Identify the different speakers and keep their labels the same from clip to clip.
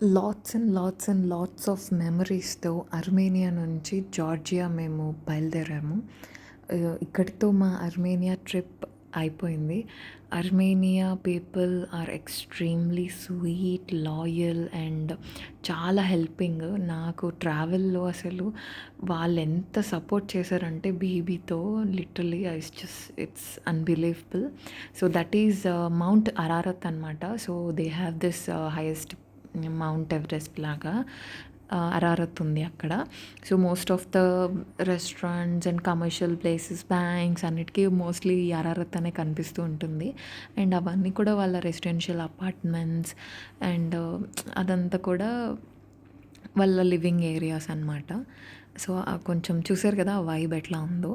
Speaker 1: LADS and lots and lots of మెమరీస్‌తో Armenia నుంచి Georgia మేము బయలుదేరాము. ఇక్కడితో మా అర్మేనియా ట్రిప్ అయిపోయింది. Armenia people are extremely sweet, loyal and చాలా హెల్పింగ్. నాకు ట్రావెల్‌లో అసలు వాళ్ళెంత సపోర్ట్ చేశారంటే బీబీతో literally it's unbelievable. So, that is Mount Ararat అనమాట. So, they have this highest Mount Everest లాగా అరారత్ ఉంది అక్కడ. So most of the restaurants and commercial places, banks అన్నిటికీ మోస్ట్లీ ఈ అరారత్ అనే కనిపిస్తూ ఉంటుంది. అండ్ అవన్నీ కూడా వాళ్ళ రెసిడెన్షియల్ అపార్ట్మెంట్స్ అండ్ అదంతా కూడా వాళ్ళ లివింగ్ ఏరియాస్ అనమాట. సో కొంచెం చూసారు కదా ఆ వైబ్ ఎట్లా ఉందో.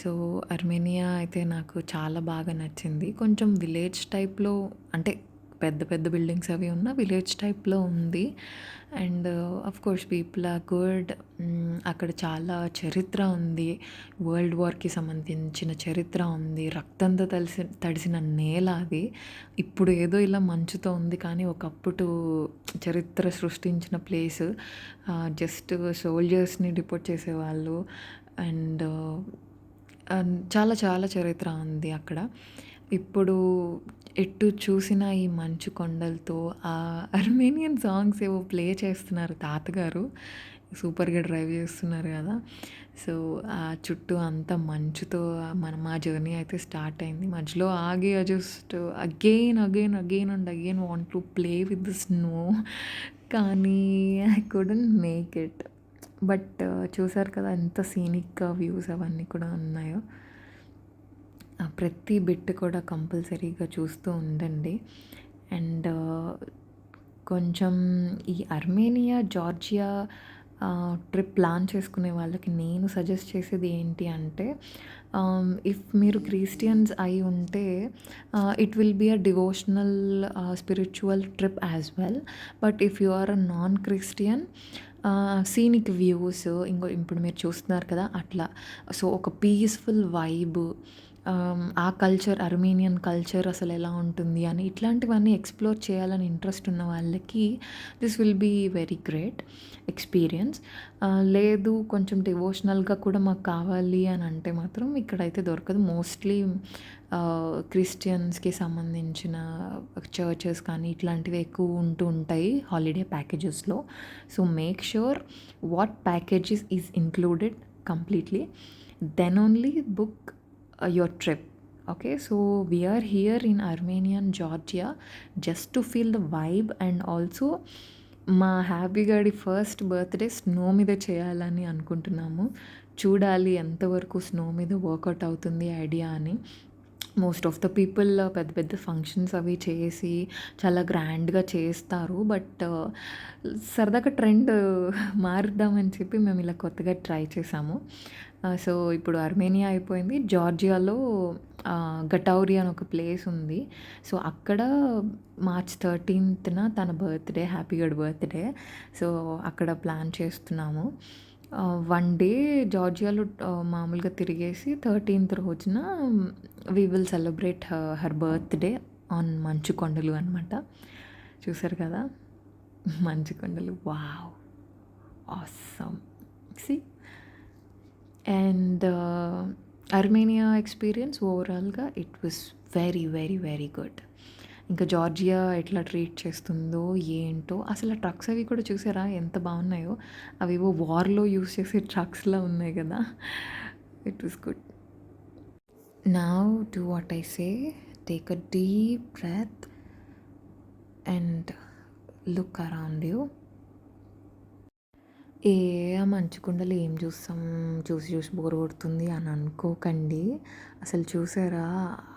Speaker 1: సో అర్మేనియా అయితే నాకు చాలా బాగా నచ్చింది. కొంచెం విలేజ్ టైప్‌లో, అంటే పెద్ద పెద్ద బిల్డింగ్స్ అవి ఉన్న విలేజ్ టైప్‌లో ఉంది. And of course people are good. అక్కడ చాలా చరిత్ర ఉంది. వరల్డ్ వార్‌కి సంబంధించిన చరిత్ర ఉంది. రక్తంతో తడిసిన నేల అది. ఇప్పుడు ఏదో ఇలా మంచుతో ఉంది కానీ ఒకప్పుడు చరిత్ర సృష్టించిన ప్లేసు. జస్ట్ సోల్జర్స్‌ని డిపోర్ట్ చేసేవాళ్ళు. అండ్ చాలా చాలా చరిత్ర ఉంది అక్కడ. ఇప్పుడు ఎటు చూసినా ఈ మంచు కొండలతో అర్మేనియన్ సాంగ్స్ ఏవో ప్లే చేస్తున్నారు తాతగారు. సూపర్‌గా డ్రైవ్ చేస్తున్నారు కదా! సో, ఆ చుట్టూ అంతా మంచుతో మా జర్నీ అయితే స్టార్ట్ అయింది. మధ్యలో ఆగి just again and again want to play with the snow. కానీ I couldn't make it. But చూసారు కదా ఎంత సీనిక్‌గా వ్యూస్ అవన్నీ కూడా ఉన్నాయో. ప్రతి బిట్ కూడా కంపల్సరీగా చూస్తూ ఉండండి. అండ్ కొంచెం ఈ అర్మేనియా, జార్జియా ట్రిప్ ప్లాన్ చేసుకునే వాళ్ళకి నేను సజెస్ట్ చేసేది ఏంటి అంటే, ఇఫ్ మీరు క్రిస్టియన్స్ అయి ఉంటే it will be a devotional spiritual trip as well. But if you are a non Christian, scenic views ఇప్పుడు మీరు చూస్తున్నారు కదా అట్లా. సో ఒక పీస్ఫుల్ వైబ్, ఆ కల్చర్, అర్మేనియన్ కల్చర్ అసలు ఎలా ఉంటుంది అని ఇట్లాంటివన్నీ ఎక్స్ప్లోర్ చేయాలని ఇంట్రెస్ట్ ఉన్న వాళ్ళకి this will be very great experience. లేదు కొంచెం డివోషనల్గా కూడా మాకు కావాలి అని అంటే మాత్రం ఇక్కడైతే దొరకదు. మోస్ట్లీ క్రిస్టియన్స్కి సంబంధించిన చర్చెస్ కానీ ఇట్లాంటివి ఎక్కువ ఉంటూ ఉంటాయి హాలిడే ప్యాకేజెస్లో. So make sure what packages is included completely, then only book your trip. Okay, so we are here in Armenia and Georgia just to feel the vibe, and also మా happy గాడి first birthday snow మీద చేయాలని అనుకుంటున్నాము. చూడాలి ఎంతవరకు snow మీద work out అవుతుంది idea అని. మోస్ట్ ఆఫ్ ద పీపుల్ పెద్ద పెద్ద ఫంక్షన్స్ అవి చేసి చాలా గ్రాండ్గా చేస్తారు. బట్ సరదాగా ట్రెండ్ మారుద్దామని చెప్పి మేము ఇలా కొత్తగా ట్రై చేసాము. సో ఇప్పుడు అర్మేనియా అయిపోయింది. జార్జియాలో గటౌరి అని ఒక ప్లేస్ ఉంది. సో అక్కడ మార్చ్ 13న తన birthday, happy good birthday. So అక్కడ ప్లాన్ చేస్తున్నాము. వన్ డే జార్జియాలో మామూలుగా తిరిగేసి 13th రోజున we will celebrate her birthday on మంచు కొండలు అనమాట. చూసారు కదా మంచు కొండలు, wow, awesome. See and Armenia experience ఓవరాల్గా it was very very very good. ఇంకా జార్జియా ఎట్లా ట్రీట్ చేస్తుందో ఏంటో, అసలు ఆ ట్రక్స్ అవి కూడా చూసారా ఎంత బాగున్నాయో. అవేవో వార్లో యూస్ చేసే ట్రక్స్లా ఉన్నాయి కదా. It was good. Now do what I say, take a deep breath and look around you. ఆ మంచు కొండలు ఏం చూస్తాం, చూసి చూసి బోర్ కొడుతుంది అని అనుకోకండి. అసలు చూసారా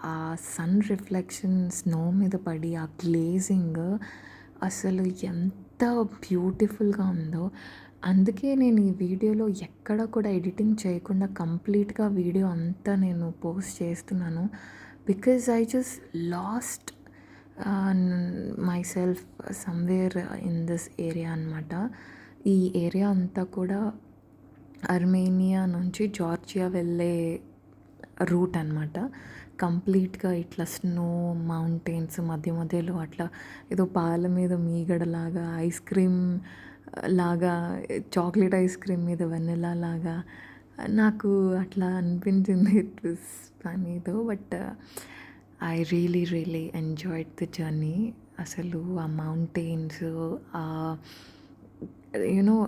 Speaker 1: ఆ సన్ రిఫ్లెక్షన్ స్నో మీద పడి ఆ గ్లేజింగ్ అసలు ఎంత బ్యూటిఫుల్గా ఉందో. అందుకే నేను ఈ వీడియోలో ఎక్కడ కూడా ఎడిటింగ్ చేయకుండా కంప్లీట్గా వీడియో అంతా నేను పోస్ట్ చేస్తున్నాను. Because I just lost my self somewhere in this area అనమాట. ఈ ఏరియా అంతా కూడా అర్మేనియా నుంచి జార్జియా వెళ్ళే రూట్ అనమాట. కంప్లీట్‌గా ఇట్లా స్నో, మౌంటైన్స్ మధ్య మధ్యలో అట్లా ఏదో పాల మీద మీగడలాగా, ఐస్ క్రీమ్ లాగా, చాక్లేట్ ఐస్ క్రీమ్ మీద వెన్నెలా లాగా నాకు అట్లా అనిపించింది. It was funny though but I really enjoyed the journey. అసలు ఆ మౌంటైన్స్, ఆహ్,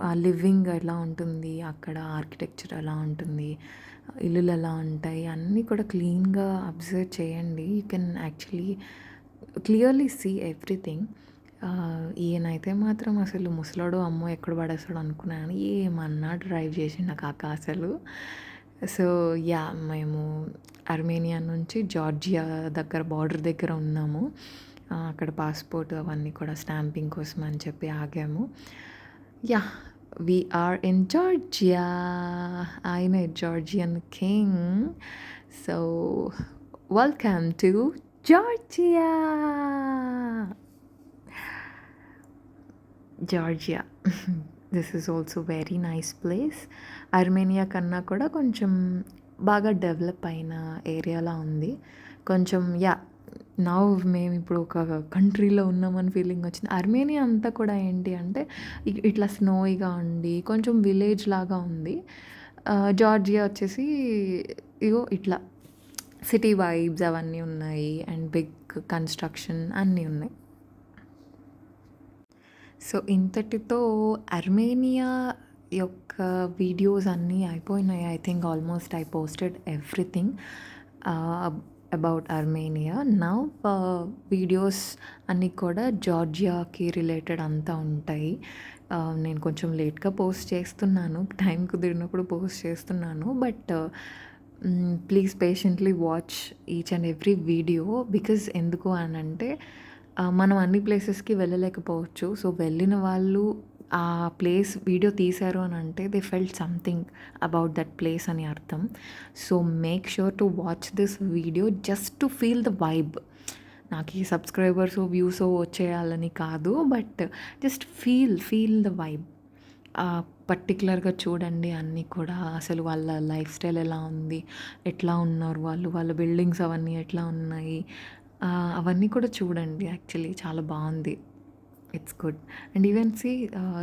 Speaker 1: ఆ లివింగ్ ఎలా ఉంటుంది, అక్కడ ఆర్కిటెక్చర్ ఎలా ఉంటుంది, ఇల్లులు ఎలా ఉంటాయి, అన్నీ కూడా క్లీన్‌గా అబ్జర్వ్ చేయండి. You can actually clearly see everything. ఈయనైతే మాత్రం అసలు ముసలోడు అమ్మో! ఎక్కడ పడేస్తాడో అనుకున్నాను. ఏమన్నా డ్రైవ్ చేసిండు ఆ కాక అసలు. So, yeah! మేము అర్మేనియా నుంచి జార్జియా దగ్గర బార్డర్ దగ్గర ఉన్నాము. అక్కడ పాస్‌పోర్ట్ అవన్నీ కూడా స్టాంపింగ్ కోసం అని చెప్పి ఆగాము. Yeah! We are in Georgia. ఆయనే Georgian king. So, welcome to Georgia. Georgia. This is also very nice place. Armenia కన్నా కూడా కొంచెం బాగా డెవలప్ అయిన ఏరియాలా ఉంది. కొంచెం యాహ్! నౌ మేమిప్పుడు ఒక కంట్రీలో ఉన్నామని ఫీలింగ్ వచ్చింది. అర్మేనియా అంతా కూడా ఏంటి అంటే ఇట్లా స్నోయిగా ఉండి కొంచెం విలేజ్ లాగా ఉంది. జార్జియా వచ్చేసి ఇగో ఇట్లా సిటీ వైబ్స్ అవన్నీ ఉన్నాయి. అండ్ బిగ్ కన్‌స్ట్రక్షన్ అన్నీ ఉన్నాయి. సో, ఇంతటితో అర్మేనియా యొక్క వీడియోస్ అన్నీ అయిపోయినాయి. I think almost I posted everything about Armenia. Now videos అన్నీ కూడా జార్జియాకి రిలేటెడ్ అంతా ఉంటాయి. నేను కొంచెం లేట్‌గా పోస్ట్ చేస్తున్నాను. టైం కుదిరినప్పుడు పోస్ట్ చేస్తున్నాను. But please patiently watch each and every video. Because ఎందుకు అనంటే మనం అన్ని ప్లేసెస్‌కి వెళ్ళలేకపోవచ్చు. సో, వెళ్ళిన వాళ్ళు ఆ ప్లేస్ వీడియో తీశారు అని అంటే they felt something about that place అని అర్థం. So, make sure to watch this video just to feel the vibe. నాకు ఈ సబ్స్క్రైబర్స్, వ్యూస్ వచ్చేయాలని కాదు. But just feel the vibe. పర్టిక్యులర్‌గా చూడండి అన్నీ కూడా. అసలు వాళ్ళ లైఫ్ స్టైల్ ఎలా ఉంది? ఎట్లా ఉన్నారు వాళ్ళు? వాళ్ళ బిల్డింగ్స్ అవన్నీ ఎట్లా ఉన్నాయి? అవన్నీ కూడా చూడండి. యాక్చువల్లీ చాలా బావుంది. It's good. And even see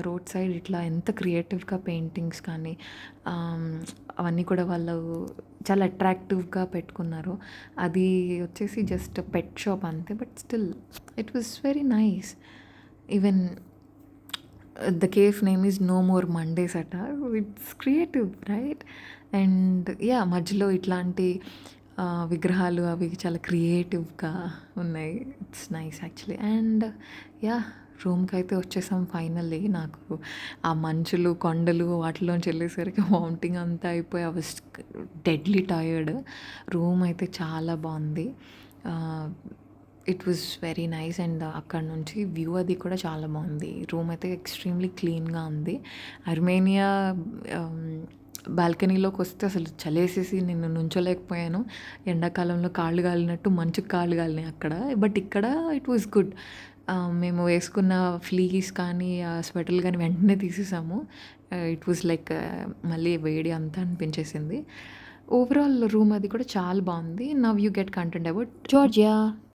Speaker 1: road side ఇట్లా ఎంత క్రియేటివ్‌గా పెయింటింగ్స్ కానీ ఆహ్, అవన్నీ కూడా వాళ్ళు చాలా అట్రాక్టివ్‌గా పెట్టుకున్నారు. అది వచ్చేసి జస్ట్ పెట్ షాప్ అంతే. But still it was very nice. Even the cafe name is no more Mondays అట. It's creative right. And yeah! మధ్యలో ఇట్లాంటి విగ్రహాలు అవి చాలా క్రియేటివ్‌గా ఉన్నాయి. It's nice actually. And yeah! రూమ్‌కైతే వచ్చేసాం ఫైనల్లీ. నాకు ఆ మంచులు, కొండలు వాటిలోంచి వెళ్ళేసరికి వామిటింగ్ అంతా అయిపోయి I was deadly tired. Room అయితే చాలా బావుంది. It was very nice. And అక్కడ నుంచి వ్యూ అది కూడా చాలా బాగుంది. రూమ్ అయితే ఎక్స్ట్రీమ్లీ క్లీన్‌గా ఉంది. అర్మేనియా బాల్కనీలోకి వస్తే అసలు చలేసేసి నేను నుంచోలేకపోయాను. ఎండాకాలంలో కాళ్ళు కాలినట్టు మంచుకి కాళ్ళు కాలినాయి అక్కడ. బట్ ఇక్కడ ఇట్ వాస్ గుడ్. మేము వేసుకున్న ఫ్లీస్ కానీ, స్వెటర్లు కానీ వెంటనే తీసేసాము. ఇట్ వాస్ లైక్ మళ్ళీ వేడి అంతా అనిపించేసింది. ఓవరాల్ రూమ్ అది కూడా చాలా బాగుంది. Now you get content about Georgia.